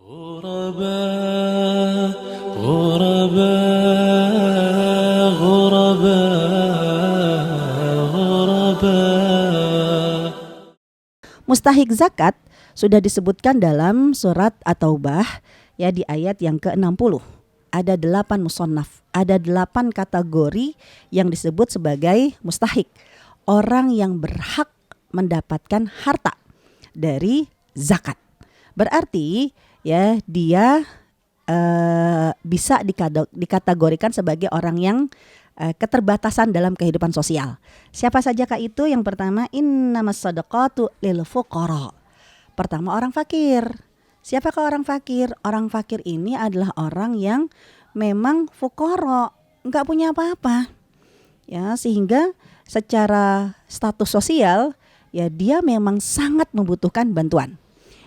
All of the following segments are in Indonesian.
غرباء غرباء غرباء غرباء. Mustahik zakat sudah disebutkan dalam surat At-Taubah ya di ayat yang ke-60. Ada 8 musannaf, ada 8 kategori yang disebut sebagai mustahik. Orang yang berhak mendapatkan harta dari zakat. Berarti ya dia bisa dikategorikan sebagai orang yang keterbatasan dalam kehidupan sosial. Siapa saja kah itu? Yang pertama, innamas shadaqatu lil fuqara. Pertama, orang fakir. Siapakah orang fakir? Orang fakir ini adalah orang yang memang fuqara, enggak punya apa-apa. Ya, sehingga secara status sosial ya dia memang sangat membutuhkan bantuan.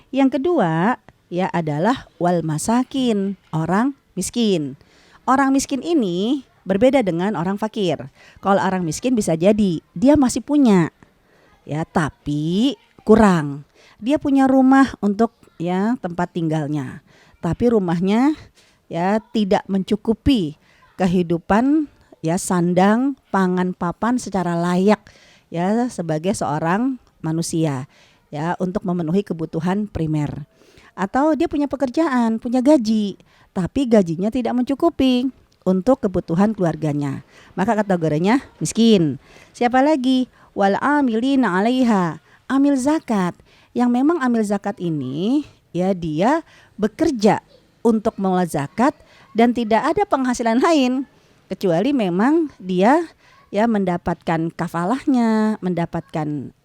Yang kedua ya adalah wal masakin, orang miskin. Orang miskin ini berbeda dengan orang fakir. Kalau orang miskin bisa jadi dia masih punya ya tapi kurang. Dia punya rumah untuk ya tempat tinggalnya. Tapi rumahnya ya tidak mencukupi kehidupan ya sandang, pangan, papan secara layak ya sebagai seorang manusia ya untuk memenuhi kebutuhan primer. Atau dia punya pekerjaan, punya gaji, tapi gajinya tidak mencukupi untuk kebutuhan keluarganya. Maka kategorinya miskin. Siapa lagi? Wal amilina 'alaiha, amil zakat. Yang memang amil zakat ini ya dia bekerja untuk mengelola zakat dan tidak ada penghasilan lain kecuali memang dia ya mendapatkan kafalahnya, mendapatkan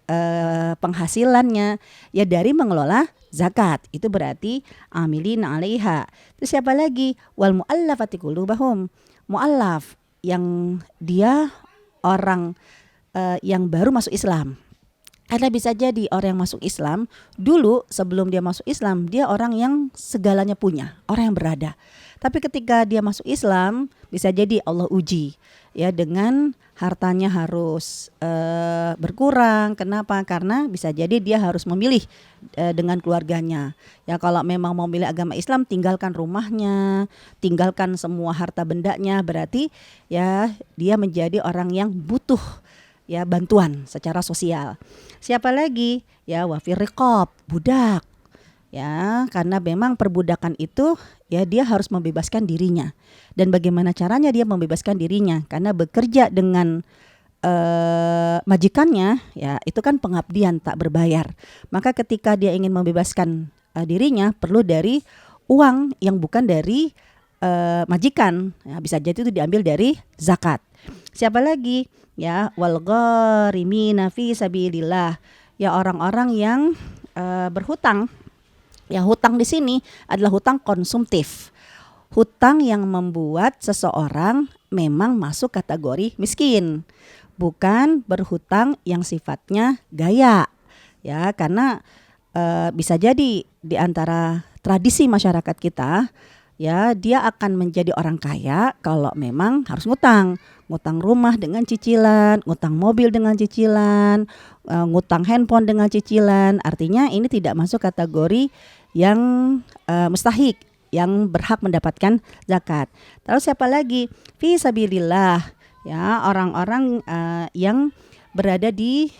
penghasilannya ya dari mengelola zakat. Itu berarti amilina 'alaiha. Terus siapa lagi? Wal muallafati qulubahum. Muallaf yang dia orang yang baru masuk Islam. Karena bisa jadi orang yang masuk Islam dulu sebelum dia masuk Islam dia orang yang segalanya punya, orang yang berada. Tapi ketika dia masuk Islam bisa jadi Allah uji ya dengan hartanya harus berkurang. Kenapa? Karena bisa jadi dia harus memilih dengan keluarganya. Ya kalau memang mau milih agama Islam tinggalkan rumahnya, tinggalkan semua harta bendanya, berarti ya dia menjadi orang yang butuh ya bantuan secara sosial. Siapa lagi? Ya wafir riqab, budak. Ya, karena memang perbudakan itu ya dia harus membebaskan dirinya. Dan bagaimana caranya dia membebaskan dirinya? Karena bekerja dengan majikannya ya itu kan pengabdian tak berbayar. Maka ketika dia ingin membebaskan dirinya perlu dari uang yang bukan dari majikan. Ya, bisa jadi itu diambil dari zakat. Siapa lagi? Ya wal gharimina fi sabilillah. Ya orang-orang yang berhutang. Ya hutang di sini adalah hutang konsumtif. Hutang yang membuat seseorang memang masuk kategori miskin. Bukan berhutang yang sifatnya gaya. Ya, karena bisa jadi di antara tradisi masyarakat kita ya dia akan menjadi orang kaya kalau memang harus ngutang. Ngutang rumah dengan cicilan, ngutang mobil dengan cicilan, ngutang handphone dengan cicilan. Artinya ini tidak masuk kategori yang mustahik, yang berhak mendapatkan zakat. Terus siapa lagi? Fi sabilillah, ya orang-orang yang berada di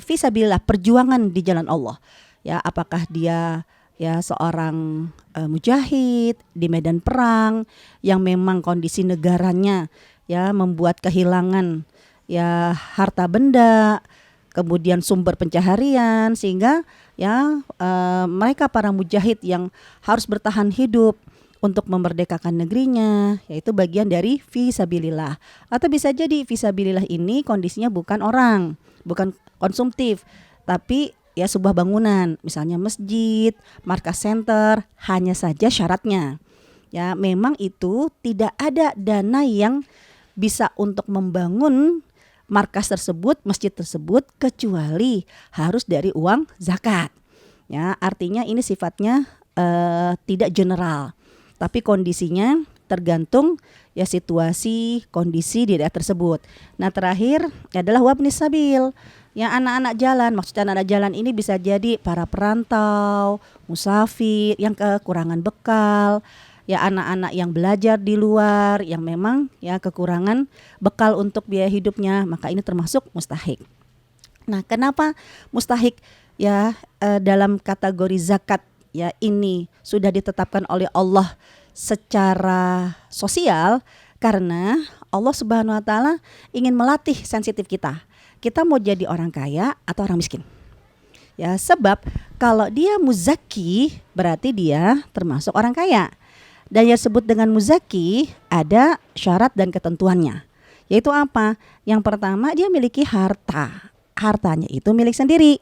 fi sabilillah, perjuangan di jalan Allah. Ya, apakah dia ya seorang mujahid di medan perang yang memang kondisi negaranya ya membuat kehilangan ya harta benda, kemudian sumber pencaharian sehingga ya mereka para mujahid yang harus bertahan hidup untuk memerdekakan negerinya, yaitu bagian dari fisabilillah. Atau bisa jadi fisabilillah ini kondisinya bukan orang, bukan konsumtif, tapi ya sebuah bangunan, misalnya masjid, markas center, hanya saja syaratnya ya memang itu tidak ada dana yang bisa untuk membangun markas tersebut, masjid tersebut kecuali harus dari uang zakat. Ya, artinya ini sifatnya tidak general, tapi kondisinya tergantung ya situasi, kondisi di daerah tersebut. Nah, terakhir adalah wabnis sabil. Ya anak-anak jalan, maksudnya anak-anak jalan ini bisa jadi para perantau, musafir yang kekurangan bekal, ya anak-anak yang belajar di luar yang memang ya kekurangan bekal untuk biaya hidupnya, maka ini termasuk mustahik. Nah, kenapa mustahik ya dalam kategori zakat ya ini sudah ditetapkan oleh Allah secara sosial? Karena Allah Subhanahu wa taala ingin melatih sensitif kita. Kita mau jadi orang kaya atau orang miskin? Ya, sebab kalau dia muzaki berarti dia termasuk orang kaya. Dan yang disebut dengan muzaki ada syarat dan ketentuannya. Yaitu apa? Yang pertama dia memiliki harta. Hartanya itu milik sendiri.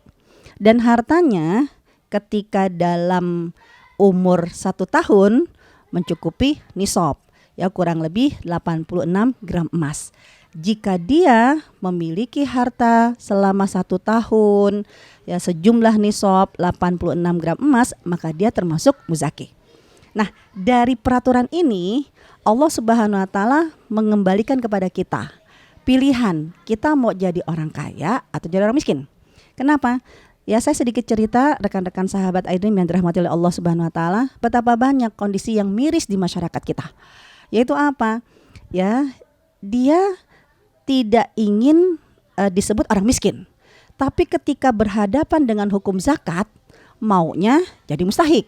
Dan hartanya ketika dalam umur 1 tahun mencukupi nisab. Ya kurang lebih 86 gram emas. Jika dia memiliki harta selama 1 tahun ya sejumlah nisab 86 gram emas, maka dia termasuk muzaki. Nah, dari peraturan ini Allah Subhanahu wa taala mengembalikan kepada kita pilihan, kita mau jadi orang kaya atau jadi orang miskin. Kenapa? Ya saya sedikit cerita rekan-rekan sahabat Aidrim yang dirahmati oleh Allah Subhanahu wa taala, betapa banyak kondisi yang miris di masyarakat kita. Yaitu apa? Ya, dia tidak ingin disebut orang miskin. Tapi ketika berhadapan dengan hukum zakat, maunya jadi mustahik.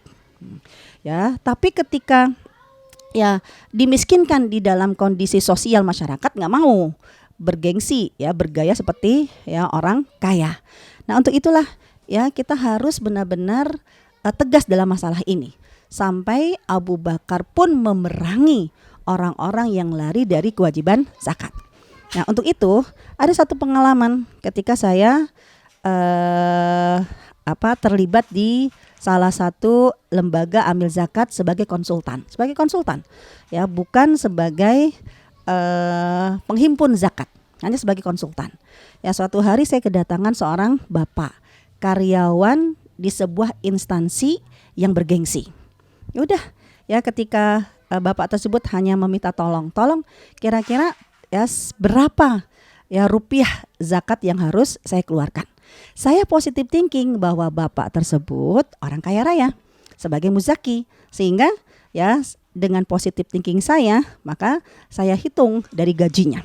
Ya, tapi ketika ya dimiskinkan di dalam kondisi sosial masyarakat nggak mau bergengsi ya bergaya seperti ya orang kaya. Nah untuk itulah ya kita harus benar-benar tegas dalam masalah ini. Sampai Abu Bakar pun memerangi orang-orang yang lari dari kewajiban zakat. Nah untuk itu ada satu pengalaman ketika saya terlibat di salah satu lembaga amil zakat sebagai konsultan ya bukan sebagai penghimpun zakat, hanya sebagai konsultan. Ya suatu hari saya kedatangan seorang bapak karyawan di sebuah instansi yang bergengsi. Ya udah ya ketika bapak tersebut hanya meminta tolong kira-kira ya berapa ya rupiah zakat yang harus saya keluarkan. Saya positive thinking bahwa bapak tersebut orang kaya raya sebagai muzaki, sehingga ya dengan positive thinking saya maka saya hitung dari gajinya.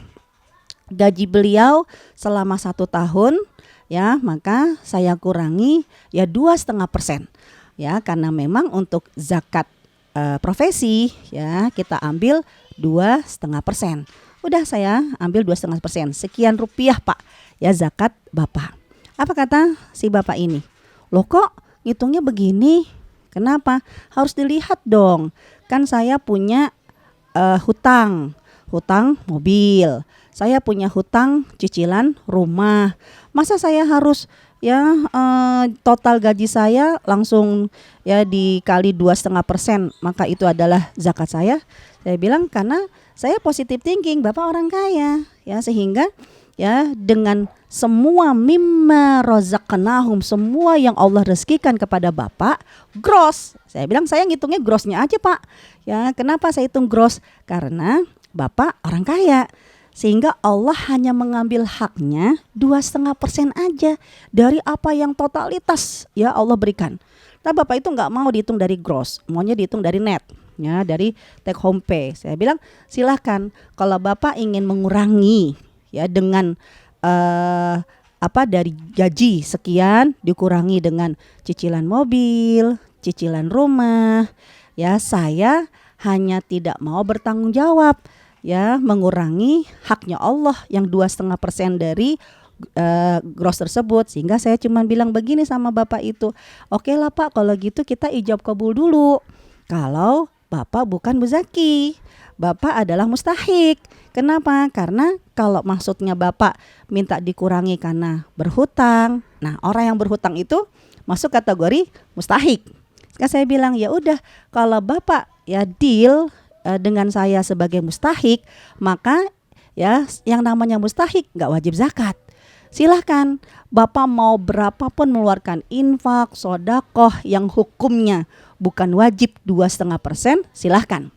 Gaji beliau selama 1 tahun ya maka saya kurangi ya 2,5% ya karena memang untuk zakat profesi ya kita ambil 2,5%. Udah saya ambil 2,5%. Sekian rupiah Pak ya zakat Bapak. Apa kata si bapak ini? Loh kok ngitungnya begini? Kenapa? Harus dilihat dong. Kan saya punya hutang mobil. Saya punya hutang cicilan rumah. Masa saya harus ya total gaji saya langsung ya dikali 2,5% maka itu adalah zakat saya? Saya bilang karena saya positive thinking, Bapak orang kaya ya sehingga ya dengan semua mimma razaqnahum, semua yang Allah rezekikan kepada Bapak gross. Saya bilang saya ngitungnya grossnya aja Pak. Ya kenapa saya hitung gross? Karena Bapak orang kaya. Sehingga Allah hanya mengambil haknya 2,5% aja dari apa yang totalitas ya Allah berikan. Nah Bapak itu nggak mau dihitung dari gross, maunya dihitung dari net. Ya dari take home pay. Saya bilang silahkan kalau Bapak ingin mengurangi ya dengan dari gaji sekian dikurangi dengan cicilan mobil, cicilan rumah, ya saya hanya tidak mau bertanggung jawab ya mengurangi haknya Allah yang 2,5% dari gross tersebut. Sehingga saya cuma bilang begini sama bapak itu, oke lah Pak kalau gitu kita ijab kabul dulu. Kalau Bapak bukan muzaki, Bapak adalah mustahik. Kenapa? Karena kalau maksudnya Bapak minta dikurangi karena berhutang. Nah, orang yang berhutang itu masuk kategori mustahik. Sekarang saya bilang ya udah, kalau Bapak ya deal dengan saya sebagai mustahik, maka ya yang namanya mustahik nggak wajib zakat. Silahkan Bapak mau berapapun mengeluarkan infak, sodakoh yang hukumnya bukan wajib 2,5%, silahkan.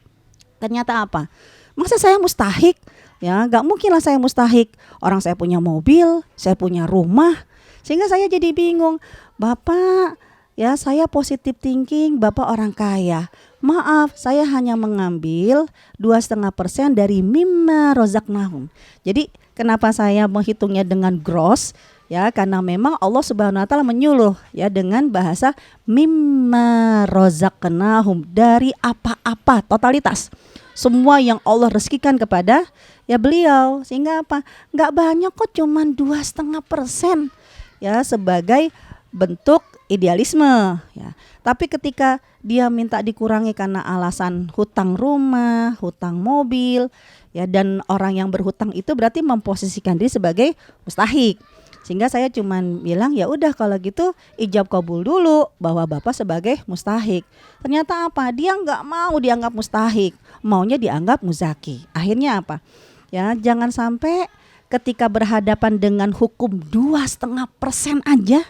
Ternyata apa? Masa saya mustahik? Ya gak mungkin lah saya mustahik. Orang saya punya mobil, saya punya rumah, Sehingga saya jadi bingung, Bapak, ya saya positive thinking, Bapak orang kaya. Maaf, saya hanya mengambil 2,5% dari mimma rozaknahum. Jadi kenapa saya menghitungnya dengan gross? Ya, karena memang Allah Subhanahu wa taala menyuluh ya dengan bahasa mimma rozaknahum, dari apa-apa, totalitas. Semua yang Allah rezekikan kepada ya beliau, sehingga apa? Nggak banyak kok, cuman 2,5% ya sebagai bentuk idealisme ya. Tapi ketika dia minta dikurangi karena alasan hutang rumah, hutang mobil ya, dan orang yang berhutang itu berarti memposisikan diri sebagai mustahik. Sehingga saya cuman bilang ya udah kalau gitu ijab kabul dulu bahwa Bapak sebagai mustahik. Ternyata apa? Dia nggak mau dianggap mustahik, maunya dianggap muzaki. Akhirnya apa? Ya, jangan sampai ketika berhadapan dengan hukum 2,5% aja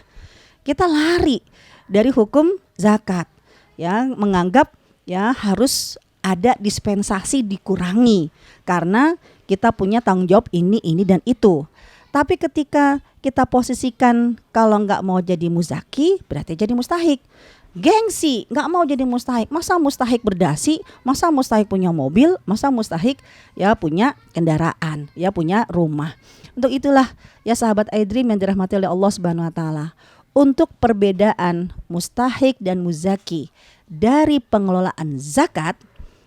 kita lari dari hukum zakat, ya, menganggap ya harus ada dispensasi dikurangi karena kita punya tanggung jawab ini dan itu. Tapi ketika kita posisikan kalau nggak mau jadi muzaki berarti jadi mustahik. Gengsi, nggak mau jadi mustahik. Masa mustahik berdasi? Masa mustahik punya mobil? Masa mustahik ya punya kendaraan, ya punya rumah? Untuk itulah ya sahabat iDream yang dirahmati oleh Allah Subhanahu wa taala, untuk perbedaan mustahik dan muzaki dari pengelolaan zakat,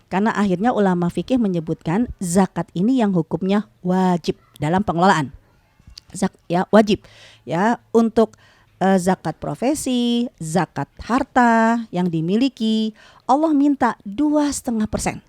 karena akhirnya ulama fikih menyebutkan zakat ini yang hukumnya wajib dalam pengelolaan. Ya wajib ya untuk zakat profesi, zakat harta yang dimiliki, Allah minta 2,5%.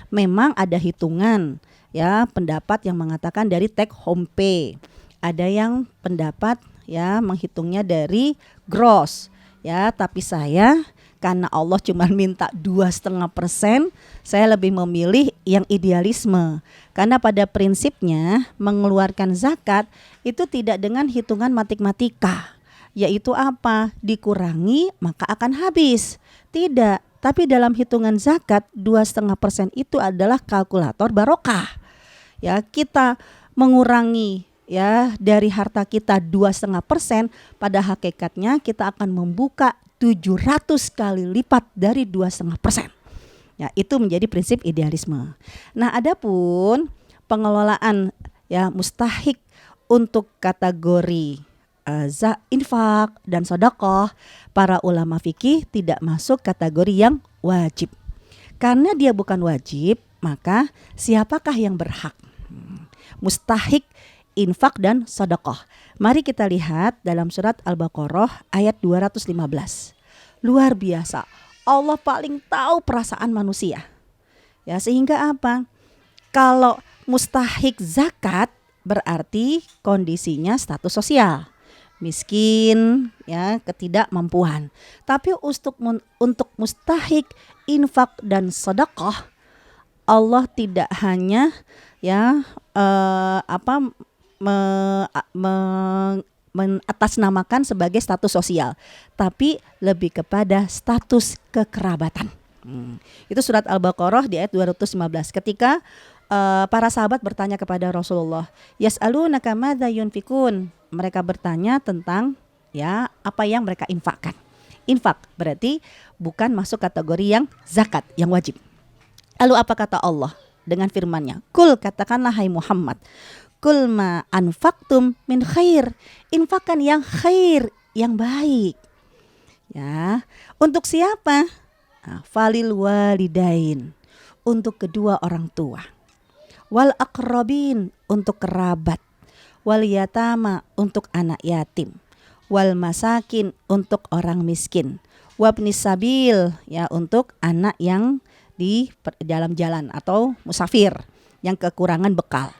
Memang ada hitungan ya, pendapat yang mengatakan dari take home pay. Ada yang pendapat ya menghitungnya dari gross ya, tapi saya karena Allah cuma minta 2,5%, saya lebih memilih yang idealisme. Karena pada prinsipnya mengeluarkan zakat itu tidak dengan hitungan matematika, yaitu apa? Dikurangi maka akan habis. Tidak, tapi dalam hitungan zakat 2,5% itu adalah kalkulator barokah. Ya, kita mengurangi ya dari harta kita 2,5%, pada hakikatnya kita akan membuka 700 kali lipat dari 2,5%. Ya, itu menjadi prinsip idealisme. Nah, adapun pengelolaan ya mustahik untuk kategori infak dan sedekah, para ulama fikih tidak masuk kategori yang wajib. Karena dia bukan wajib, maka siapakah yang berhak? Mustahik infak dan sedekah. Mari kita lihat dalam surat Al-Baqarah ayat 215. Luar biasa. Allah paling tahu perasaan manusia. Ya, sehingga apa? Kalau mustahik zakat berarti kondisinya status sosial, miskin, ya, ketidakmampuan. Tapi untuk mustahik infak dan sedekah, Allah tidak hanya ya mengatasnamakan sebagai status sosial, tapi lebih kepada status kekerabatan. Itu surat Al-Baqarah di ayat 215. Ketika para sahabat bertanya kepada Rasulullah, yas'alunaka madza yunfikun. Mereka bertanya tentang ya apa yang mereka infakkan. Infak berarti bukan masuk kategori yang zakat, yang wajib. Lalu apa kata Allah dengan firman-Nya? Kul, katakanlah hai Muhammad, kul ma anfaqtum min khair, infakkan yang khair, yang baik. Ya, untuk siapa? Falil walidain, untuk kedua orang tua. Wal aqrabin, untuk kerabat. Wal yatama, untuk anak yatim. Wal masakin, untuk orang miskin. Wabnis sabil, ya, untuk anak yang di dalam jalan atau musafir yang kekurangan bekal.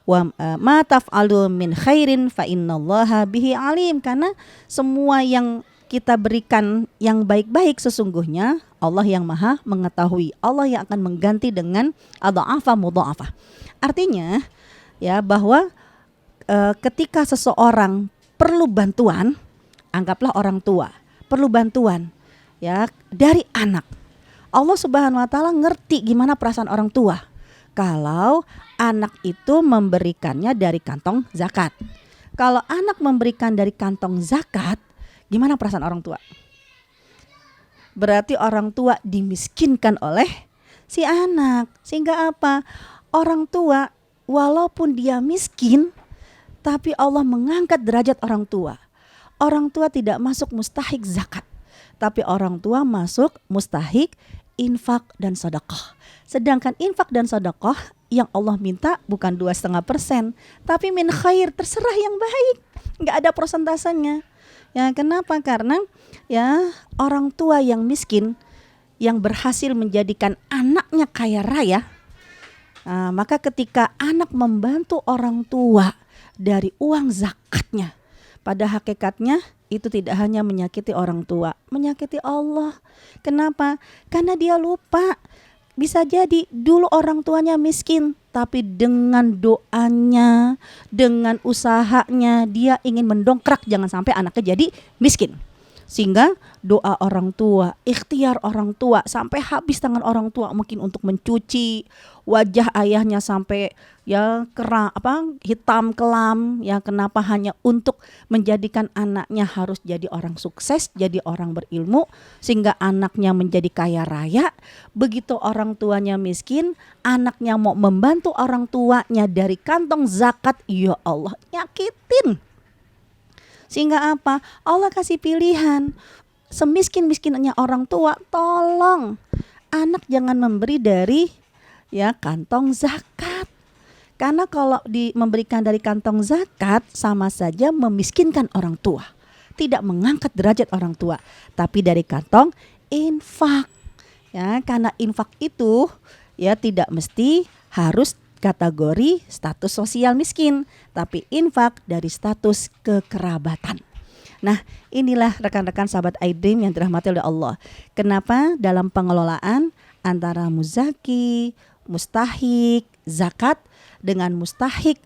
Wa ma taf'alu min khairin fa innallaha bihi alim, karena semua yang kita berikan yang baik-baik sesungguhnya Allah yang maha mengetahui. Allah yang akan mengganti dengan adha'afa mudha'afa. Artinya ya bahwa ketika seseorang perlu bantuan, anggaplah orang tua perlu bantuan ya dari anak, Allah Subhanahu wa taala ngerti gimana perasaan orang tua kalau anak itu memberikannya dari kantong zakat. Kalau anak memberikan dari kantong zakat, gimana perasaan orang tua? Berarti orang tua dimiskinkan oleh si anak. Sehingga apa? Orang tua walaupun dia miskin, tapi Allah mengangkat derajat orang tua. Orang tua tidak masuk mustahik zakat, tapi orang tua masuk mustahik infak dan sedekah. Sedangkan infak dan sedekah yang Allah minta bukan 2,5%, tapi min khair, terserah yang baik, nggak ada persentasenya. Ya kenapa? Karena ya orang tua yang miskin yang berhasil menjadikan anaknya kaya raya, maka ketika anak membantu orang tua dari uang zakatnya, pada hakikatnya itu tidak hanya menyakiti orang tua, menyakiti Allah. Kenapa? Karena dia lupa. Bisa jadi dulu orang tuanya miskin, tapi dengan doanya, dengan usahanya dia ingin mendongkrak jangan sampai anaknya jadi miskin. Sehingga doa orang tua, ikhtiar orang tua, sampai habis tangan orang tua mungkin untuk mencuci wajah ayahnya sampai ya hitam kelam, ya kenapa? Hanya untuk menjadikan anaknya harus jadi orang sukses, jadi orang berilmu, sehingga anaknya menjadi kaya raya. Begitu orang tuanya miskin, anaknya mau membantu orang tuanya dari kantong zakat, ya Allah nyakitin. Sehingga apa? Allah kasih pilihan. Semiskin-miskinnya orang tua, tolong anak jangan memberi dari ya kantong zakat. Karena kalau memberikan dari kantong zakat sama saja memiskinkan orang tua. Tidak mengangkat derajat orang tua, tapi dari kantong infak. Ya, karena infak itu ya tidak mesti harus kategori status sosial miskin, tapi infak dari status kekerabatan. Nah, inilah rekan-rekan sahabat iDream yang dirahmati oleh Allah. Kenapa dalam pengelolaan antara muzaki, mustahik, zakat dengan mustahik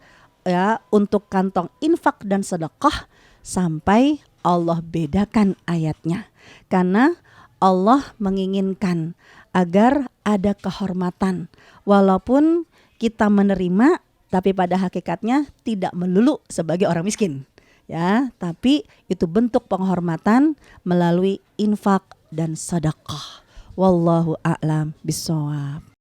ya untuk kantong infak dan sedekah, sampai Allah bedakan ayatnya. Karena Allah menginginkan agar ada kehormatan walaupun kita menerima, tapi pada hakikatnya tidak melulu sebagai orang miskin, ya. Tapi itu bentuk penghormatan melalui infak dan sedekah. Wallahu a'lam bishawab.